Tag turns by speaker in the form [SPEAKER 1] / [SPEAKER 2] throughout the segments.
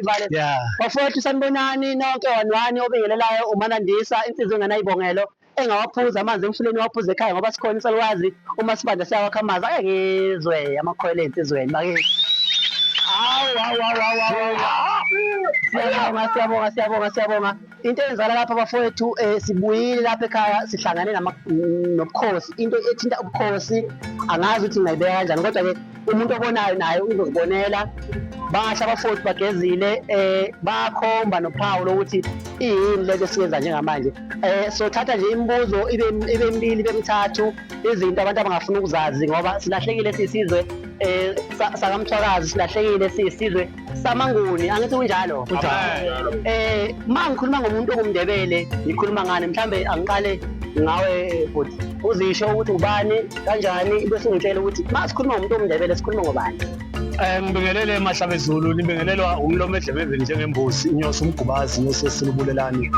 [SPEAKER 1] Vale. Bafowethu sanibonani nonke one obingelelayo uManandisa insizwe engenayibongelo engawaphuza amanzi emfuleni waphuza ekhaya ngoba sikhona isalwazi uma sibanda siyawakha amanzi ake ngizwe amakhwele ensizweni bakithi. Siyabonga. Into eyenzala lapha bafowethu sibuyile lapha ekhaya sihlangane nobukhosi. Into ethinta ubukhosi angazi ukuthi ngingayibeka kanjani kodwa ke umuntu obonayo naye uzozibonela. Basha abafowethu bagezile bakhomba nophawu lokuthi iyini lento esiyenza njengamanje. Sothatha nje imibuzo ibe mbili ibe mithathu izinto abantu abangafuna ukuzazi ngoba silahlekile sisizwe sakamthwakazi silahlekile sisizwe samanguni angithi kunjalo. Ma ngikhuluma ngomuntu ongumndebele ngikhuluma ngane mhlambe angiqale ngawe futhi uzisho ukuthi ubani kanjani bese ngitshela ukuthi ma sikhuluma ngomuntu ongumndebele sikhuluma ngobani.
[SPEAKER 2] Ngibingelele Mahlabezulu libingelelwa umlomo edlebeveni njengembuzi inyosi umgubazi nosesilubulelani.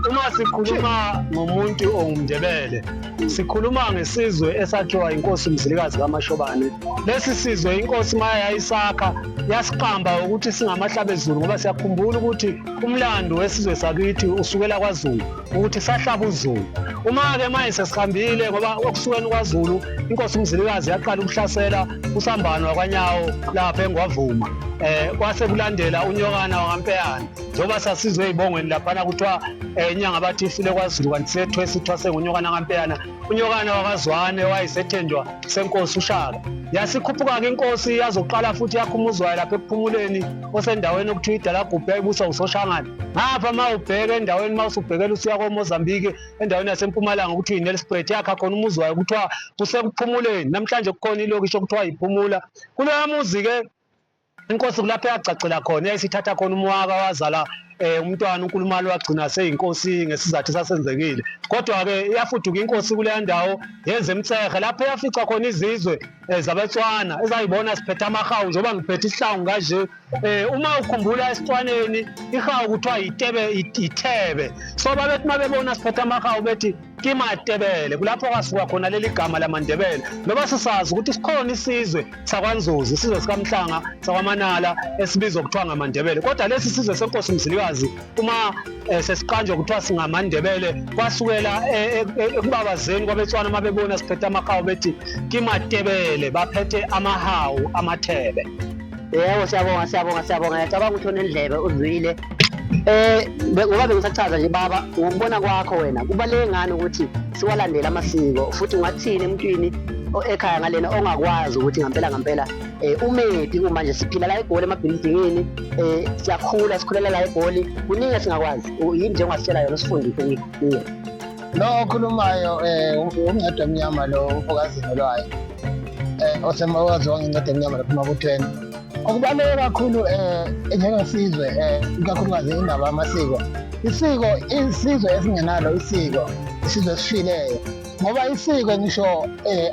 [SPEAKER 2] Uma sikhuluma ngomuntu ongumndebele sikhuluma ngesizwe esakhiwa inkosi Mzilikazi kaMashobane. Lesi sizwe inkosi maya yayisakha yasiqamba ukuthi singamahlabezulu ngoba siyakhumbula ukuthi umlando wesizwe sakithi usukela kwaZulu ukuthi sahlaba uZulu. Uma ke manje sesikhambile ngoba okusukeni kwaZulu inkosi Mzilikazi yaqala ukuhlasela uSambano wakwaNyawo lapha eNgwavuma. Kwase kulandela uNyokana wakaMpeyana njengoba sasizwe ezibongweni laphana kuthiwa inyanga bathi ifile kwaZulu kanti sethwe sithwase nguNyokana kaMpeyana. uNyokana wakaZwane wayesethenjwa senkosi uShaka. Yasikhuphuka ke inkosi yazoqala futhi yakhumuzwayo lapha ePhumuleni osendaweni okuthiwa iDalagubhe ayibusa uSoshangane. Ngapha mawubheka endaweni mawusubhekela usiya koMozambique endaweni yaseMpumalanga ukuthi iNelspruit yakha khona umuzi wayo kuthiwa kusePhumuleni. Namhlanje kukhona ilokisho okuthiwa iPhumula. Kuloya muzi ke inkosi kulapho yacacela khona yayisithatha khona umwaka wazala umntwana uNkulumalo wagcina seyinkosi ngesizathu sasenzekile. Kodwa ke yafuduka inkosi kuleya ndawo yenze emtsekhe lapho yafica khona izizwe zabeTswana ezayibona siphethe amahawu njengoba ngiphethe isihlangu kanje. Uma ukhumbula eSitswaneni ihawu kuthiwa ithebe. So babethi mabebona siphethe amahawu bethi kimatebele kulapho kwasuka khona leli gama lamaNdebele. Ngoba sisazi ukuthi sikhona isizwe sakwaNzuzi isizwe sikaMhlanga sakwaManala esibizwa kuthiwa ngamaNdebele. Kodwa lesi sizwe senkosi Mzilikazi uma sesiqanjwa kuthiwa singamandebele kwasukela ekubabazeni kwabeTswana mabebona siphethe amahawu bethi kimatebele baphethe amahawu amathebe.
[SPEAKER 1] Yebo siyabonga. Ngiyacabanga ukuthi unendlebe uzwile Ngoba bengisachaza nje baba, ngokubona kwakho wena kubaluleke ngani ukuthi siwalandele amasiko futhi ungathini emntwini ekhaya ngalena ongakwazi ukuthi ngampela umephi manje siphila la eGoli emabhilidingini, sikhulela la eGoli, kuningi singakwazi. Yini nje ongasitshela yona sifundise kuyo?
[SPEAKER 3] Lo okhulumayo umncede omnyama lo umfokazini lwayo osemawazi wangincede omnyama lapha emabuthweni. Okubaluleke kakhulu njengesizwe ikakhulukazi indaba yamasiko. Isizwe esingenalo isizwe esifileyo, ngoba isiko ngisho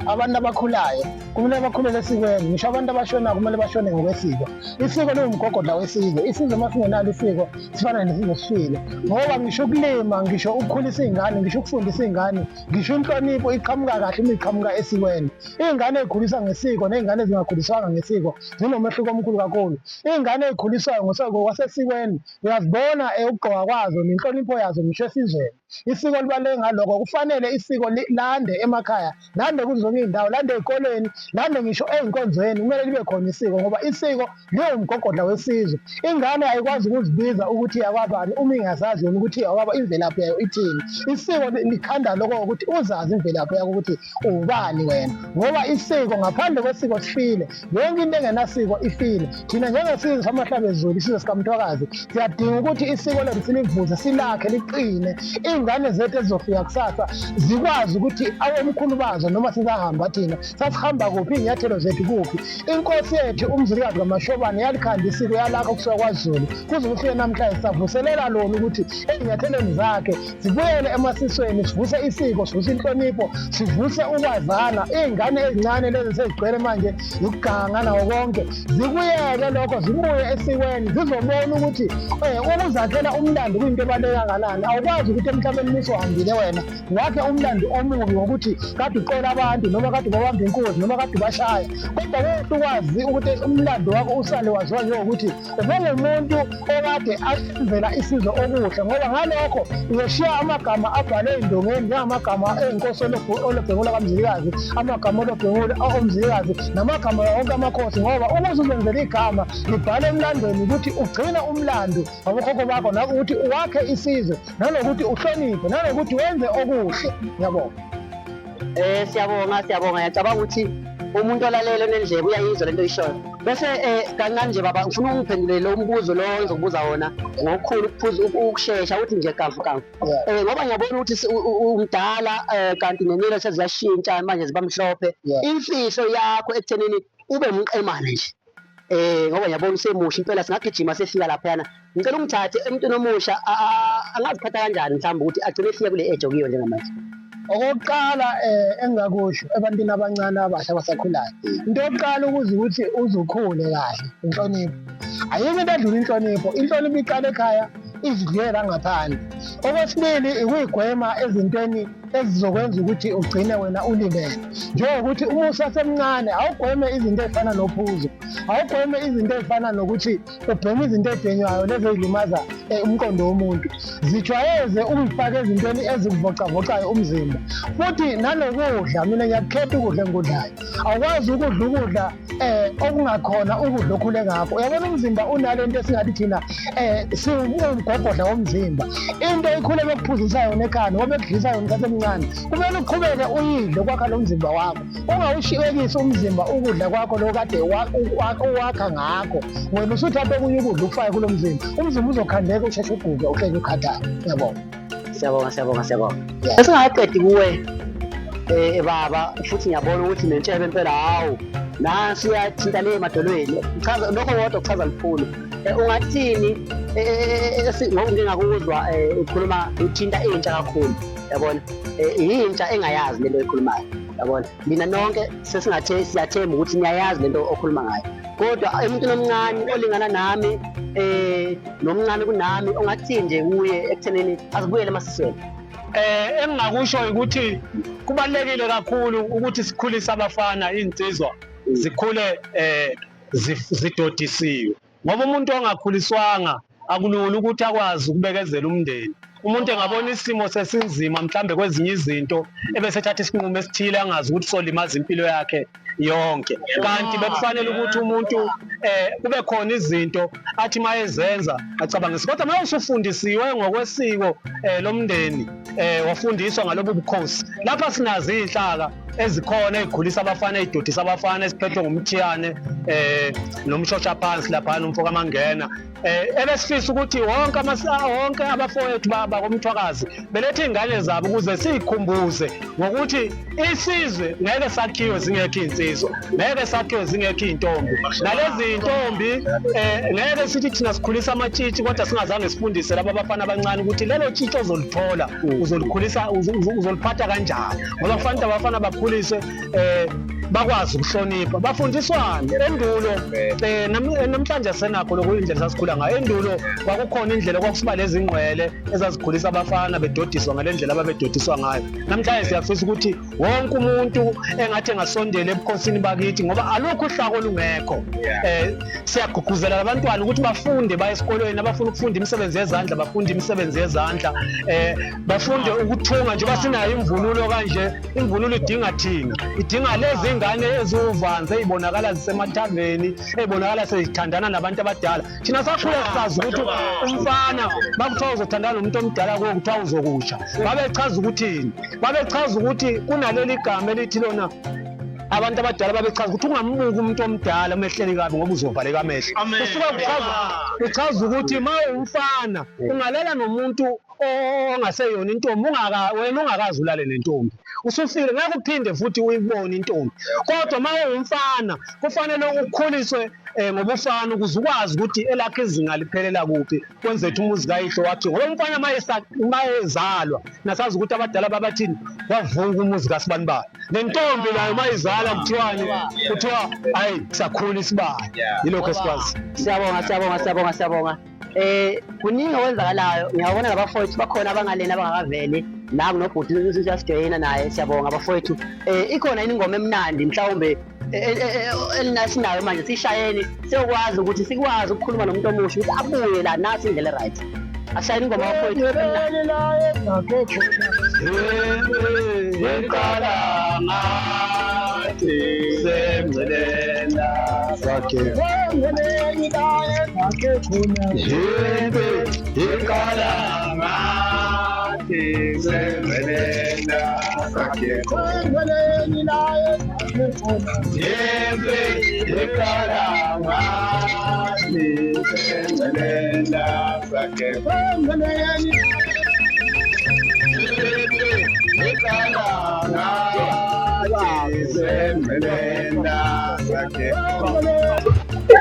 [SPEAKER 3] abantu abakhulayo kumele bakhulele esikweni, ngisho abantu abashonayo kumele bashone ngokwesiko. Isiko liwumgogodla wesizwe. Isizwe masingenalo isiko sifana nesizwe esifile, ngoba ngisho ukulima, ngisho ukukhulisa iy'ngane, ngisho ukufundisa iy'ngane, ngisho inhlonipho iqhamuka kahle uma iqhamuka esikweni. Iy'ngane ey'khuliswa ngesiko ney'ngane ezingakhuliswanga ngesiko zinomehluko omkhulu kakhulu. Iy'ngane ey'khuliswayo ngokwasesikweni uyazibona ukugqoka kwazo nenhlonipho yazo ngisho esizweni. Isiko libaluleke ngalokho. Kufanele isiko lande emakhaya, lande kuzo zonke iy'ndawo, lande ey'kolweni, lande ngisho ey'nkonzweni. Kumele libe khona isiko ngoba isiko liwumgogodla wesizwe. Ingane ayikwazi ukuzibiza ukuthi iyakwabani uma ingazazi yona ukuthi iyakwaba imvelaphi yayo ithini. Isiko likhanda lokho ukuthi uzazi imvelaphi yakho ukuthi ubani wena, ngoba isiko ngaphandle kwesiko sifile. Yonke into engenasiko ifile. Thina njengesizwe samahlabezulu, isizwe sikaMthwakazi, siyadinga ukuthi isiko lethu silivuze, silakhe, liqine. Iy'ngane zethu ezizofika kusasa zikwazi ukuthi abomkhulu bazo noma sizahamba thina sasihamba kuphi, iy'nyathelo zethu kuphi. Inkosi yethu umzilikazi kaMashobane yalikhanda isiko, yalakha kusuka kwaZulu kuze kufike namhlanje. Sisavuselela lona ukuthi ey'nyathelweni zakhe sibuyele emasisweni, sivuse isiko, sivuse inhlonipho, sivuse ukwazana. Iy'ngane ezincane lezi sezigcwele manje ukuganga nawo konke, zikuyeke lokho, zibuye esikweni, zizobona ukuthi ukuzakhela umlando kuyinto ebaluleke kangakanani. Awukwazi ukuthi emhlabeni musuhambile wena wakhe umlando omubi ngokuthi kade uqola abantu noma kade ubabamba inkunzi noma kade ubashaya, kodwa wehle ukwazi ukuthi umlando wakho usale waziwa njengokuthi ubengumuntu okade asenzela isizwe okuhle, ngoba ngalokho uyoshiya amagama abhalwe ey'ndongeni njengamagama ey'nkosi olobhengula kaMzilikazi, amagama olobhengula omzilikazi namagama wonke amakhosi, ngoba ukuze uzenzela igama libhale emlandweni ukuthi ugcina umlando wabokhokho bakho, nakuthi uwakhe isizwe, nanokuthi uhloniphe, nanokuthi wenze okuhle. Ngiyabonga.
[SPEAKER 1] Siyabonga. Ngiyacabanga ukuthi umuntu olalele onendlebe uyayizwa lento oyishoyo. Bese kancane nje baba, ngifuna ungiphendulele lo mbuzo lo engizokubuza wona ngokukhulu ukushesha ukuthi nje kamfu. Ngoba ngiyabona ukuthi umdala kanti nenilo seziyashintsha manje ziba mhlophe. Imfihlo yakho ekuthenini ube umqemane nje, ngoba ngiyabona usemusha impela, singagijima sefika laphayana. Ngicela ungithathe emntwini omusha angaziphatha kanjani mhlawumbe ukuthi agcine efika kule age okuyo njengamanje.
[SPEAKER 3] Okokuqala engingakusho ebantwini abancane abasha abasakhulayo, into yokuqala ukuze ukuthi uzukhule kahle, inhlonipho. Ayikho into edlula inhlonipho. Inhlonipho iqala ekhaya, izidlula ngaphandle. Okwesibili ukuyigwema ezintweni ezizokwenza ukuthi ugcine wena ulimele, njengokuthi uma usasemncane awugweme izinto ey'fana nophuzo, awugweme izinto ey'fana nokuthi ubheme izinto ey'bhenywayo lezi ey'limaza umqondo womuntu. Zijwayeze ukuyifaka ezintweni ezikuvocavocayo umzimba. Futhi nanokudla, mina ngiyakukhetha ukudla engikudlayo. Awukwazi ukudla ukudla okungakhona ukudla okhule ngakho. Uyabona umzimba unale nto esingathi thina siwumgogodla womzimba. Into ikhule bekuphuzisayo yona ekhaya ngoba bekudlisa yona usasemncane, kumele uqhubeke uyidle ukwakha lo mzimba wakho, ungawushiyekisi umzimba ukudla kwakho lo kade uwakha ngakho. Wena usuthathe okunye ukudla ukufake kulo mzimba, umzimba uzokhandeka usheshe uguge uhleke ukhathala. Ngiyabonga.
[SPEAKER 1] Siyabonga. Esingaqedi kuwe baba, futhi ngiyabona ukuthi nentshebe impela, hawu nansi uyathinta le emadolweni. Lokho kodwa kuchaza lukhulu. Ungathini ngoba ngingakuzwa ukhuluma uthinta intsha kakhulu, yabona, intsha engayazi lento oyikhulumayo, yabona. Mina nonke siyathemba ukuthi niyayazi lento okhuluma ngayo, kodwa emuntwini omncane olingana nami nomncane kunami, ungathini nje kuye ekuthenini azibuyele emasisweni?
[SPEAKER 2] Engingakusho ukuthi kubalulekile kakhulu ukuthi sikhulise abafana, iy'nsizwa zikhule zidodisiwe, ngoba umuntu ongakhuliswanga akulula ukuthi akwazi ukubekezela umndeni. umuntu engabona isimo sesinzima mhlambe kwezinye izinto ebese ethatha isinqumo esithile angazi ukuthi solimaza impilo yakhe yonke, kanti bekufanele ukuthi umuntu kube khona izinto athi mayezenza acabangise. Kodwa uma usufundisiwe ngokwesiko lomndeni wafundiswa ngalobu bukhosi, lapha sinazo izinhlaka ezikhona ezikhulisa abafana ezidodisa abafana esiphethwe ngumthiyane nomshosha phansi lapha nomfoka mangena, ebesifisa ukuthi wonke abafowethu bakomthwakazi belethe ingane zabo ukuze sikhumbuze ngokuthi isizwe ngeke sakhiwe zingekho insizwa, ngeke sakhiwe zingekho intombi, nalezi intombi ngeke sithi thina sikhulisa amatshitshi kodwa singazange sifundise laba abafana abancane ukuthi lelo tshitshi ozolithola uzolikhulisa uzoliphatha kanjani, ngoba kufanele abafana bakhuliswe bakwazi ukuhlonipha bafundiswane endulo. Namhlanje senakho lokho indlela sasikhula ngayo. Endulo kwakukhona indlela kwakusiba lezi ngqwele ezazikhulisa abafana bedodiswa ngale ndlela ababedodiswa ngayo. Namhlanje siyafisa ukuthi wonke umuntu engathi engasondela ebukhosini bakithi ngoba alukho uhlako olungekho. Siyagqugquzela abantwana ukuthi bafunde baye esikolweni, abafuna ukufunda imisebenzi yezandla bafunde imisebenzi yezandla, bafunde ukuthunga njengoba sinayo imvunulo kanje. Imvunulo idinga thina, idinga lezi ingane eziwuvanze ezibonakala zisemathaveni, ezibonakala sezithandana nabantu abadala. Thina sakhula sisazi ukuthi umfana bakuthiwa uzothandana nomuntu omdala kuwo kuthiwa uzokusha. Babechaza ukuthini? Babechaza ukuthi kunaleli gama elithi lona abantu abadala babechaza ukuthi ungambuki umuntu omdala emehleni kabi ngoba uzovaleka amehlo. Kuchaza ukuthi ma umfana ungalela nomuntu ongaseyona intombi wena ungakazi ulale nentombi, usufile ngeke uphinde futhi uyibone intombi. Kodwa ma umfana kufanele ukukhuliswe ngobufana ukuze ukwazi ukuthi elakhe izinga liphelela kuphi, kwenzethu umuzi kayihlo wakhe. Ngoba umfana mayezalwa nasazi ukuthi abadala babathini wavuka umuzi kaSibanibani. Nentombi nayo mayizala kuthiwani? Kuthiwa hayi sakhula isibani. Yilokho esikwazi.
[SPEAKER 1] Siyabonga. Kuningi okwenzakalayo. Ngiyabona labafowethu bakhona abangalena abangakaveli nangu nobhuti usijoyina naye. Siyabonga abafowethu. Ikhona ingoma emnandi mhlawumbe elinasinayo manje sishayeni siyokwazi ukuthi sikwazi ukukhuluma nomuntu omusha ukuthi abuye la nasi indlela right. Ashayini ingoma abafowethu.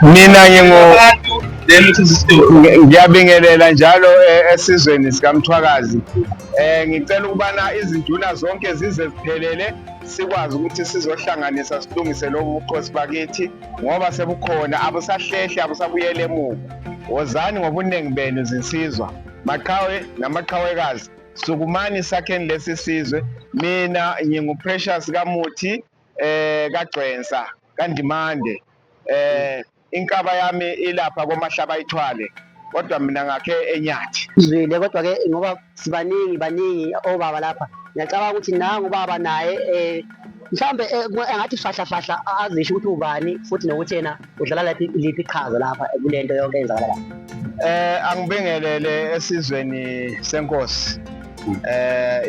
[SPEAKER 4] Mina ngiyabingelela njalo esizweni sikaMthwakazi. Ngicela ukubana izinduna zonke zize ziphelele sikwazi ukuthi sizohlanganisa silungise lobu bukhosi bakithi ngoba sebukhona, abusahlehli abusabuyele emuva. Wozani ngobuningi benu zinsizwa, maqhawe namaqhawekazi, sukumani sakheni lesi sizwe. Mina nginguPrecious kaMuthi kaGcwensa kaNdimande. Inkaba yami ilapha koMahlaba ayithwale, kodwa mina ngakhe eNyathi.
[SPEAKER 1] Zwile kodwa ke ngoba baningi obaba lapha, ngiyacabanga ukuthi nangu baba naye mhlambe engathi fahla azisho ukuthi ubani futhi nokuthi yena udlala liphi iqhaza lapha kulento yonke eyenzakala lapha.
[SPEAKER 4] Angibingelele esizweni senkosi.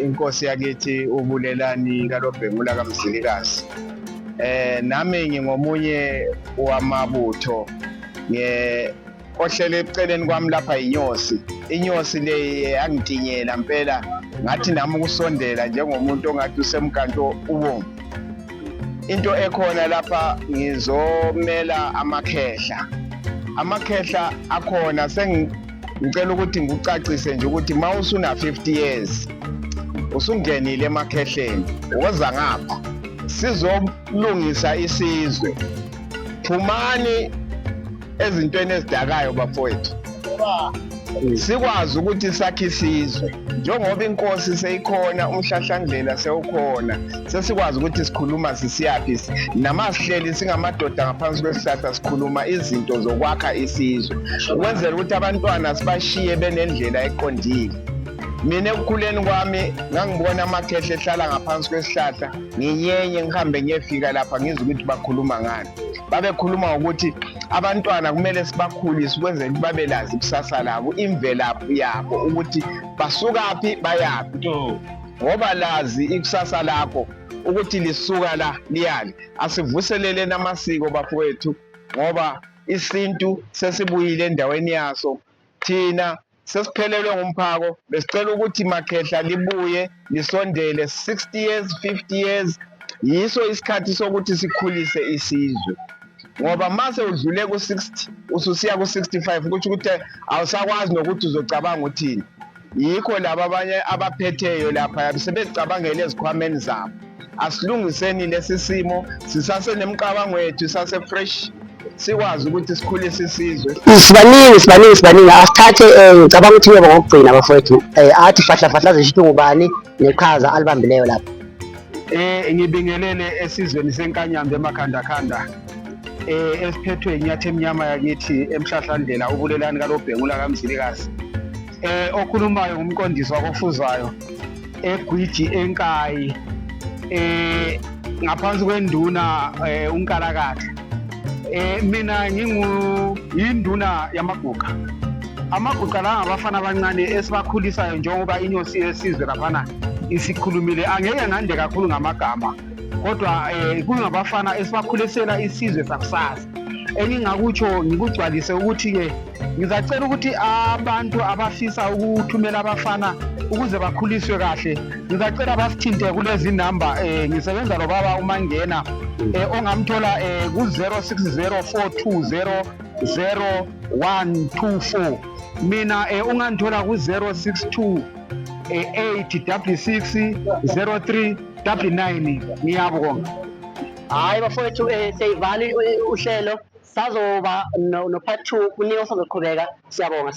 [SPEAKER 4] Inkosi yakithi uBulelani kaLobhengula kaMzilikazi. Nami ngingomunye wamabutho ohlele eceleni kwami lapha inyosi. Inyosi le yangitinyela impela, ngathi nami ukusondela njengomuntu ongathi usemkanto ubomvu. Into ekhona lapha ngizomela amakhehla. Amakhehla akhona ngicela ukuthi ngikucacise nje ukuthi mawusuna 50 years usungenile emakhehleni woza ngapha sizolungisa isizwe. Phumani ezintweni ezidakayo bafowethu, sikwazi ukuthi sakhe isizwe njengoba inkosi seyikhona, umhlahlandlela sewukhona, sesikwazi ukuthi sikhuluma sisiyaphi namasihleli singamadoda ngaphansi kwesihlahla sikhuluma izinto zokwakha isizwe ukwenzela ukuthi abantwana sibashiye benendlela eqondile. mina ekukhuleni kwami ngangibona amakhehla ehlala ngaphansi kwesihlahla nginyenye ngihambe ngiyefika lapha ngizwe ukuthi bakhuluma ngani. Babekhuluma ngokuthi abantwana kumele sibakhulise ukwenzela ukuthi babelazi ikusasa labo, imvelaphi yabo, ukuthi basukaphi bayaphi. Ngoba lazi ikusasa lakho ukuthi lisuka la liyali. Asivuseleleni amasiko bafowethu ngoba isintu sesibuyile endaweni yaso. Thina sesiphelelwe ngumphako, besicela ukuthi makhehla libuye lisondele 60 years 50 years. Yiso isikhathi sokuthi sikhulise isizwe, ngoba mase udlule ku-60 ususiya ku-65 kusho ukuthi awusakwazi nokuthi uzocabanga uthini. Yikho laba abanye abaphetheyo lapha sebecabangela ezikhwameni zabo. Asilungiseni lesi simo, sisasenemicabango yethu isase-fresh, sikwazi ukuthi sikhulise isizwe.
[SPEAKER 1] Sibaningi asithathe ngicabanga ukuthi yebo ngokugcina bafowethu athi fahla zisho ngubani neqhaza alibambileyo lapha.
[SPEAKER 2] Ngibingelele esizweni senkanyambe emakhandakhanda esiphethwe inyathe emnyama yakithi emhlahlandlela ubulelani kalobhengula kaMzilikazi. Okhulumayo ngumqondisi wakofuzwayo eGwiji eNkayi ngaphansi kwenduna uNkalakatha. Mina ngiyinduna yamaguqa. Amaguqa la ngabafana abancane esibakhulisayo njengoba inyosi yesizwe laphana isikhulumile. Angeke ngande kakhulu ngamagama kodwa kungabafana esibakhulisela isizwe sakusasa. Engingakutsho ngikugcwalise ukuthi-ke ngizacela ukuthi abantu abafisa ukuthumela abafana ukuze bakhuliswe kahle, ngizacela basithinte kulezi namba. Ngisebenza lo baba uMangena ongamthola ku-06042000124. Mina ungangithola ku-062 866 ngiyabonga.
[SPEAKER 1] Hayi bafowethu seyivali uhlelo sazoba no part 2 kunika sazoqhubeka. Siyabonga.